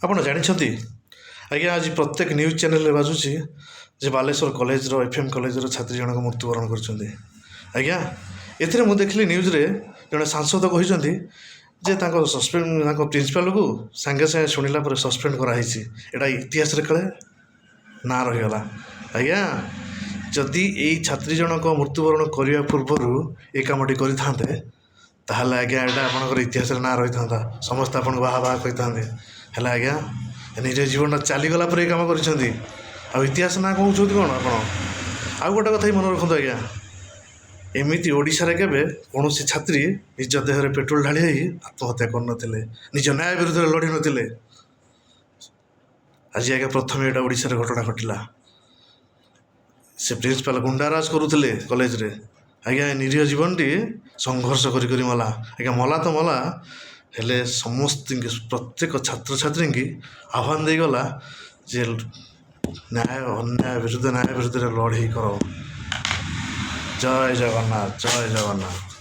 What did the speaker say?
ଆପଣ ଜାଣିଛନ୍ତି ଆଜ୍ଞା, ଆଜି ପ୍ରତ୍ୟେକ ନ୍ୟୁଜ୍ ଚ୍ୟାନେଲରେ ବାଜୁଛି ଯେ ବାଲେଶ୍ୱର କଲେଜର ଏଫ୍.ଏମ୍ କଲେଜର ଛାତ୍ରୀ ଜଣକ ମୃତ୍ୟୁବରଣ କରିଛନ୍ତି। ଆଜ୍ଞା, ଏଥିରେ ମୁଁ ଦେଖିଲି ନ୍ୟୁଜ୍ରେ ଜଣେ ସାଂସଦ କହିଛନ୍ତି ଯେ ତାଙ୍କ ପ୍ରିନ୍ସିପାଲ୍କୁ ସାଙ୍ଗେ ସାଙ୍ଗେ ଶୁଣିଲା ପରେ ସସ୍ପେଣ୍ଡ କରାହେଇଛି। ଏଇଟା ଇତିହାସରେ କାଳେ ନାଁ ରହିଗଲା। ଆଜ୍ଞା, ଯଦି ଏଇ ଛାତ୍ରୀ ଜଣକ ମୃତ୍ୟୁବରଣ କରିବା ପୂର୍ବରୁ ଏ କାମଟି କରିଥାନ୍ତେ ତାହେଲେ ଆଜ୍ଞା ଏଇଟା ଆପଣଙ୍କର ଇତିହାସରେ ନାଁ ରହିଥାନ୍ତା, ସମସ୍ତେ ଆପଣଙ୍କୁ ବାହା ବାହା କହିଥାନ୍ତେ। ହେଲେ ଆଜ୍ଞା, ନିଜ ଜୀବନଟା ଚାଲିଗଲା ପରେ ଏ କାମ କରିଛନ୍ତି, ଆଉ ଇତିହାସ ନାଁ କହୁଛନ୍ତି କ'ଣ ଆପଣ? ଆଉ ଗୋଟେ କଥା ହିଁ ମନେ ରଖନ୍ତୁ ଆଜ୍ଞା, ଏମିତି ଓଡ଼ିଶାରେ କେବେ କୌଣସି ଛାତ୍ରୀ ନିଜ ଦେହରେ ପେଟ୍ରୋଲ ଢାଳି ହୋଇ ଆତ୍ମହତ୍ୟା କରିନଥିଲେ, ନିଜ ନ୍ୟାୟ ବିରୁଦ୍ଧରେ ଲଢ଼ି ନଥିଲେ। ଆଜି ଆଜ୍ଞା ପ୍ରଥମେ ଏଇଟା ଓଡ଼ିଶାରେ ଘଟଣା ଘଟିଲା। ସେ ପ୍ରିନ୍ସିପାଲ୍ ଗୁଣ୍ଡାରାଜ କରୁଥିଲେ କଲେଜରେ। ଆଜ୍ଞା, ନିରୀହ ଜୀବନଟି ସଂଘର୍ଷ କରି କରି ମଲା। ଆଜ୍ଞା, ମଲା ତ ମଲା, ହେଲେ ସମସ୍ତଙ୍କୁ ପ୍ରତ୍ୟେକ ଛାତ୍ରଛାତ୍ରୀଙ୍କୁ ଆହ୍ୱାନ ଦେଇଗଲା ଯେ ନ୍ୟାୟ ବିରୁଦ୍ଧରେ ଲଢ଼େଇ କର। ଜୟ ଜଗନ୍ନାଥ, ଜୟ ଜଗନ୍ନାଥ।